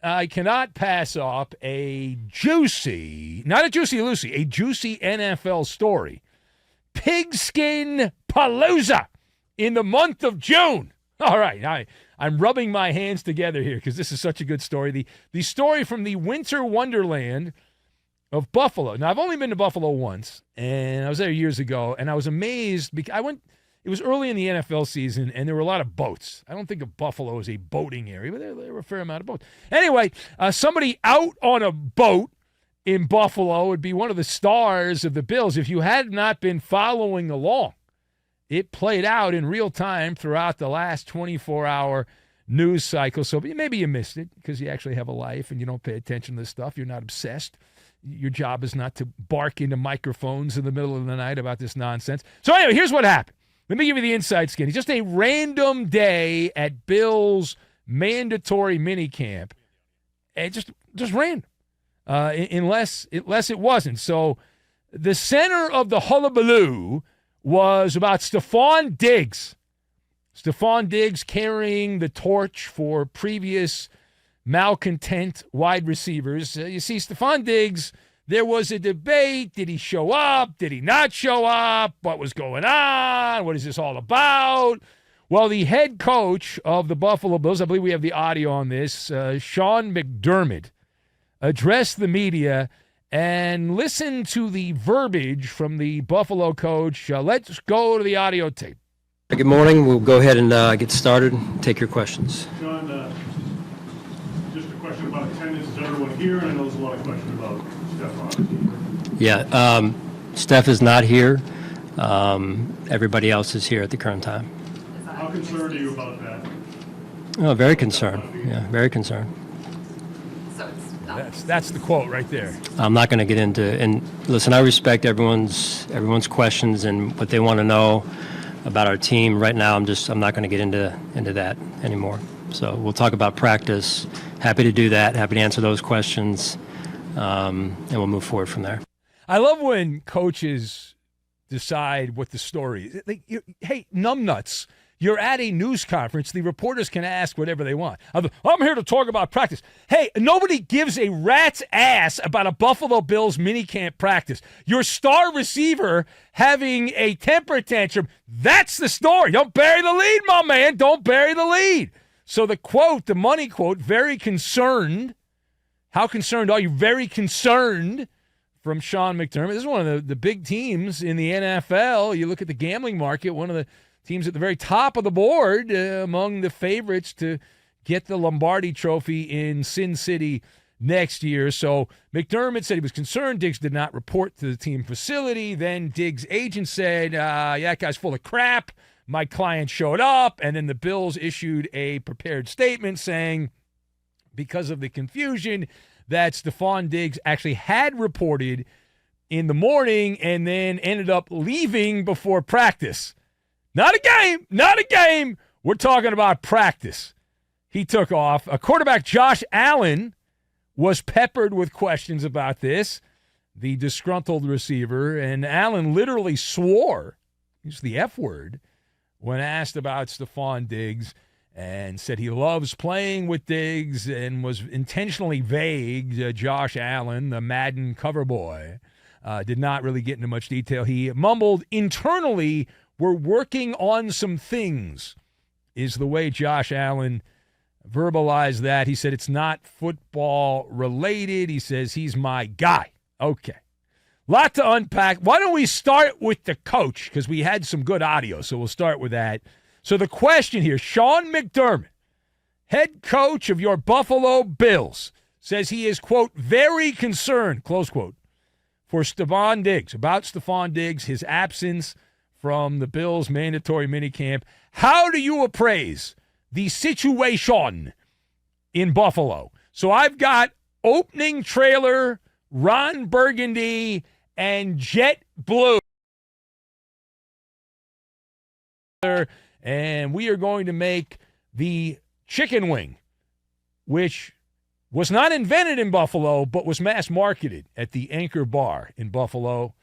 I cannot pass up a juicy, not a juicy Lucy, a juicy NFL story. Pigskin Palooza in the month of June. All right, I'm rubbing my hands together here because this is such a good story. The story from the winter wonderland of Buffalo. Now, I've only been to Buffalo once, and I was there years ago, and I was amazed because it was early in the NFL season, and there were a lot of boats. I don't think of Buffalo as a boating area, but there were a fair amount of boats. Anyway, somebody out on a boat in Buffalo would be one of the stars of the Bills. If you had not been following along, it played out in real time throughout the last 24-hour news cycle. So maybe you missed it because you actually have a life and you don't pay attention to this stuff. You're not obsessed. Your job is not to bark into microphones in the middle of the night about this nonsense. So anyway, here's what happened. Let me give you the inside skinny. Just a random day at Bill's mandatory minicamp. And just random. Unless it wasn't. So the center of the hullabaloo was about Stefon Diggs. Stefon Diggs carrying the torch for previous malcontent wide receivers. You see, Stefon Diggs, there was a debate. Did he show up? Did he not show up? What was going on? What is this all about? Well, the head coach of the Buffalo Bills, I believe we have the audio on this, Sean McDermott, addressed the media and listen to the verbiage from the Buffalo coach. Let's go to the audio tape. Good morning. We'll go ahead and get started and take your questions. John, just a question about attendance. Is everyone here? And I know there's a lot of questions about Stefon. Yeah, Steph is not here. Everybody else is here at the current time. How concerned are you about that? Oh, very concerned. Yeah, very concerned. That's the quote right there. I'm not going to get into, and listen, I respect everyone's questions and what they want to know about our team. Right now, I'm not going to get into that anymore. So we'll talk about practice. Happy to do that. Happy to answer those questions, and we'll move forward from there. I love when coaches decide what the story is. Hey, numbnuts. You're at a news conference. The reporters can ask whatever they want. I'm here to talk about practice. Hey, nobody gives a rat's ass about a Buffalo Bills minicamp practice. Your star receiver having a temper tantrum, that's the story. Don't bury the lead, my man. Don't bury the lead. So the quote, the money quote, very concerned. How concerned are you? Very concerned from Sean McDermott. This is one of the big teams in the NFL. You look at the gambling market, one of the teams at the very top of the board among the favorites to get the Lombardi Trophy in Sin City next year. So McDermott said he was concerned. Diggs did not report to the team facility. Then Diggs' agent said, yeah, that guy's full of crap. My client showed up. And then the Bills issued a prepared statement saying, because of the confusion, that Stefon Diggs actually had reported in the morning and then ended up leaving before practice. Not a game. We're talking about practice. He took off. Quarterback Josh Allen was peppered with questions about this, the disgruntled receiver, and Allen literally swore, used the F word, when asked about Stefon Diggs, and said he loves playing with Diggs and was intentionally vague. Josh Allen, the Madden cover boy, did not really get into much detail. He mumbled internally, "We're working on some things," is the way Josh Allen verbalized that. He said it's not football related. He says he's my guy. Okay. Lot to unpack. Why don't we start with the coach? Because we had some good audio, so we'll start with that. So the question here, Sean McDermott, head coach of your Buffalo Bills, says he is, quote, very concerned, close quote, for Stefon Diggs, about Stefon Diggs, his absence from the Bills' mandatory minicamp. How do you appraise the situation in Buffalo? So I've got opening trailer, Ron Burgundy, and Jet Blue. And we are going to make the chicken wing, which was not invented in Buffalo, but was mass marketed at the Anchor Bar in Buffalo.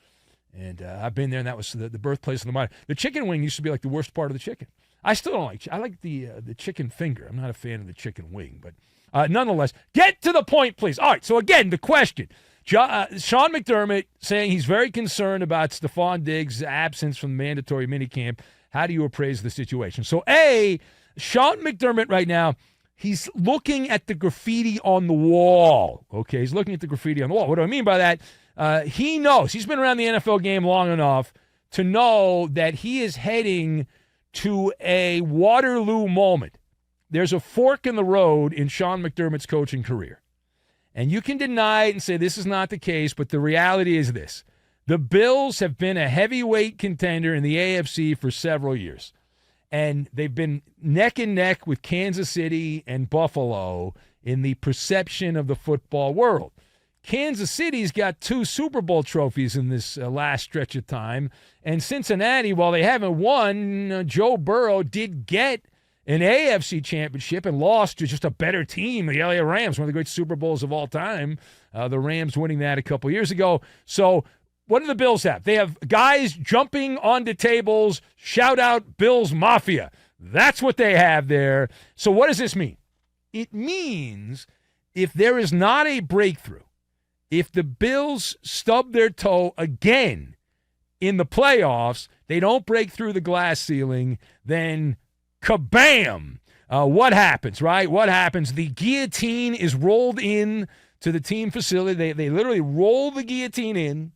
And I've been there, and that was the birthplace of the modern. The chicken wing used to be like the worst part of the chicken. I still don't like. I like the chicken finger. I'm not a fan of the chicken wing, but Nonetheless, get to the point, please. All right, so again, the question. Sean McDermott saying he's very concerned about Stefon Diggs' absence from the mandatory minicamp. How do you appraise the situation? So, A, Sean McDermott right now, he's looking at the graffiti on the wall. Okay, he's looking at the graffiti on the wall. What do I mean by that? He knows. He's been around the NFL game long enough to know that he is heading to a Waterloo moment. There's a fork in the road in Sean McDermott's coaching career. And you can deny it and say this is not the case, but the reality is this. The Bills have been a heavyweight contender in the AFC for several years. And they've been neck and neck with Kansas City and Buffalo in the perception of the football world. Kansas City's got 2 Super Bowl trophies in this last stretch of time. And Cincinnati, while they haven't won, Joe Burrow did get an AFC championship and lost to just a better team, the LA Rams, one of the great Super Bowls of all time. The Rams winning that a couple years ago. So what do the Bills have? They have guys jumping onto tables, shout out Bills Mafia. That's what they have there. So what does this mean? It means if there is not a breakthrough, if the Bills stub their toe again in the playoffs, they don't break through the glass ceiling, then kabam! What happens, right? What happens? The guillotine is rolled in to the team facility. They literally roll the guillotine in,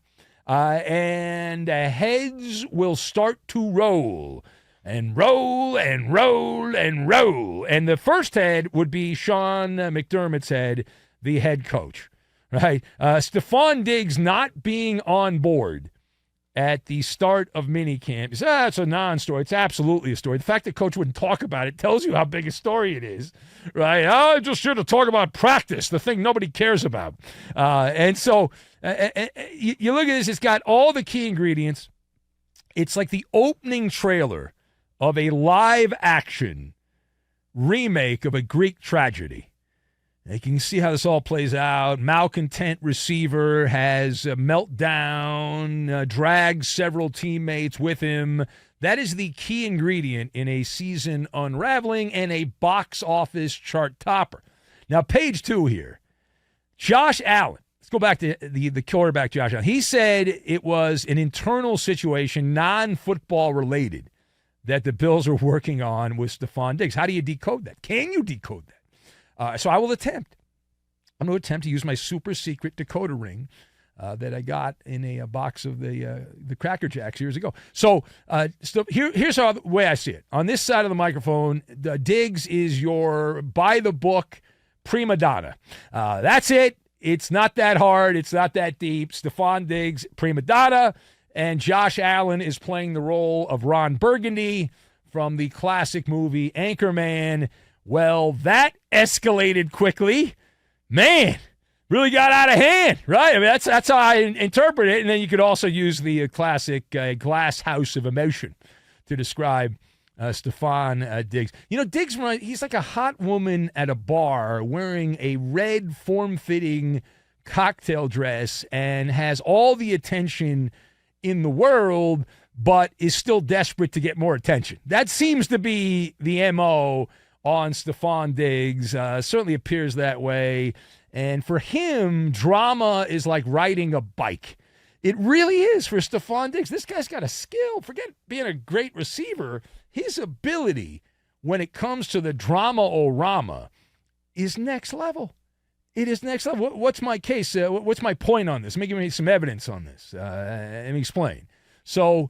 and heads will start to roll and roll and roll and roll. And the first head would be Sean McDermott's head, the head coach, right? Stefon Diggs not being on board at the start of minicamp. It's a non-story. It's absolutely a story. The fact that coach wouldn't talk about it tells you how big a story it is, right? I just should have talked about practice, the thing nobody cares about. And so you look at this, it's got all the key ingredients. It's like the opening trailer of a live-action remake of a Greek tragedy. You can see how this all plays out. Malcontent receiver has a meltdown, drags several teammates with him. That is the key ingredient in a season unraveling and a box office chart topper. Now, page 2 here. Josh Allen. Let's go back to the quarterback, Josh Allen. He said it was an internal situation, non-football related, that the Bills are working on with Stefon Diggs. How do you decode that? Can you decode that? So I will attempt. I'm going to attempt to use my super secret decoder ring that I got in a box of the Cracker Jacks years ago. So here's the way I see it. On this side of the microphone, Diggs is your by-the-book prima donna. That's it. It's not that hard. It's not that deep. Stefon Diggs, prima donna. And Josh Allen is playing the role of Ron Burgundy from the classic movie Anchorman. Well, that escalated quickly. Man, really got out of hand, right? I mean, that's how I interpret it. And then you could also use the classic glass house of emotion to describe Stefon Diggs. You know, Diggs, he's like a hot woman at a bar wearing a red form-fitting cocktail dress and has all the attention in the world, but is still desperate to get more attention. That seems to be the MO on Stefon Diggs. Certainly appears that way. And for him, drama is like riding a bike. It really is for Stefon Diggs. This guy's got a skill. Forget being a great receiver. His ability when it comes to the drama-o-rama is next level. It is next level. What's my case? What's my point on this? Let me give me some evidence on this. Let me explain. So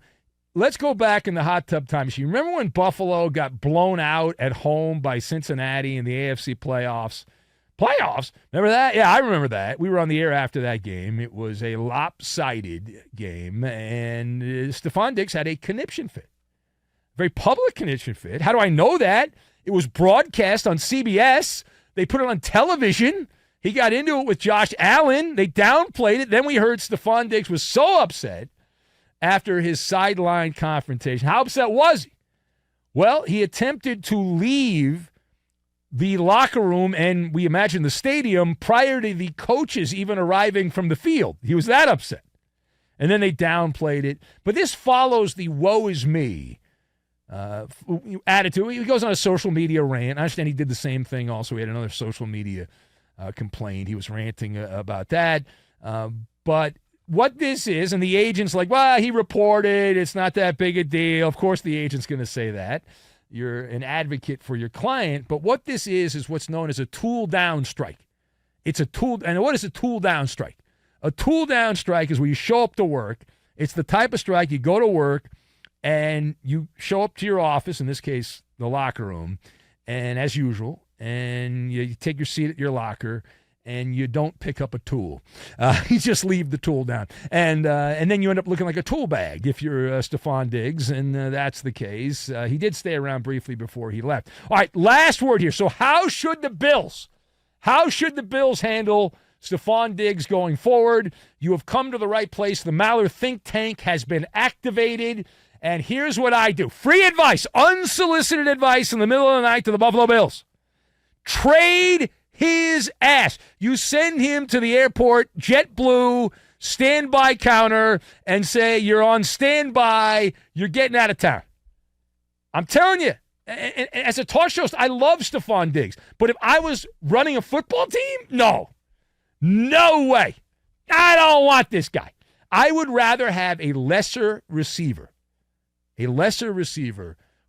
let's go back in the hot tub time machine. Remember when Buffalo got blown out at home by Cincinnati in the AFC playoffs? Playoffs? Remember that? Yeah, I remember that. We were on the air after that game. It was a lopsided game, and Stefon Diggs had a conniption fit. Very public conniption fit. How do I know that? It was broadcast on CBS. They put it on television. He got into it with Josh Allen. They downplayed it. Then we heard Stefon Diggs was so upset after his sideline confrontation. How upset was he? Well, he attempted to leave the locker room and we imagine the stadium prior to the coaches even arriving from the field. He was that upset. And then they downplayed it. But this follows the woe is me attitude. He goes on a social media rant. I understand he did the same thing also. He had another social media complaint. He was ranting about that. But what this is, and the agent's like, well, he reported. It's not that big a deal. Of course the agent's going to say that. You're an advocate for your client. But what this is what's known as a tool-down strike. It's a tool. And what is a tool-down strike? A tool-down strike is where you show up to work. It's the type of strike you go to work, and you show up to your office, in this case, the locker room, and as usual, and you take your seat at your locker, and you don't pick up a tool. You just leave the tool down. And then you end up looking like a tool bag if you're Stefon Diggs, and that's the case. He did stay around briefly before he left. All right, last word here. So how should the Bills handle Stefon Diggs going forward? You have come to the right place. The Maller think tank has been activated. And here's what I do. Free advice, unsolicited advice in the middle of the night to the Buffalo Bills. Trade his ass. You send him to the airport, JetBlue, standby counter, and say, you're on standby, you're getting out of town. I'm telling you, as a talk show host, I love Stefon Diggs. But if I was running a football team, no way. I don't want this guy. I would rather have a lesser receiver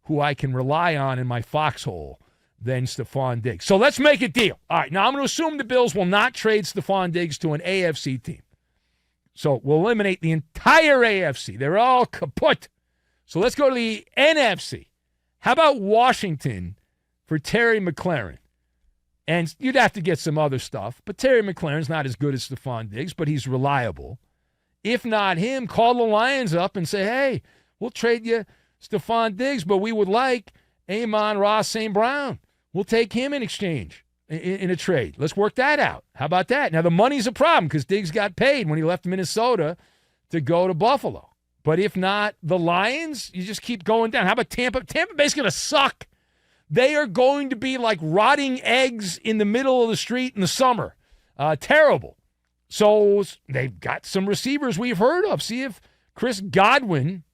who I can rely on in my foxhole than Stefon Diggs. So let's make a deal. All right, now I'm going to assume the Bills will not trade Stefon Diggs to an AFC team. So we'll eliminate the entire AFC. They're all kaput. So let's go to the NFC. How about Washington for Terry McLaurin? And you'd have to get some other stuff, but Terry McLaurin's not as good as Stefon Diggs, but he's reliable. If not him, call the Lions up and say, hey, we'll trade you Stefon Diggs, but we would like Amon-Ra St. Brown. We'll take him in exchange in a trade. Let's work that out. How about that? Now, the money's a problem because Diggs got paid when he left Minnesota to go to Buffalo. But if not the Lions, you just keep going down. How about Tampa? Tampa Bay's going to suck. They are going to be like rotting eggs in the middle of the street in the summer. Terrible. So they've got some receivers we've heard of. See if Chris Godwin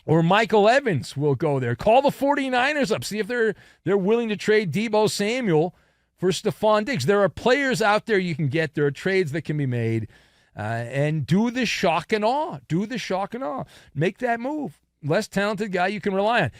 or Michael Evans will go there. Call the 49ers up. See if they're willing to trade Deebo Samuel for Stefon Diggs. There are players out there you can get. There are trades that can be made. And do the shock and awe. Make that move. Less talented guy you can rely on.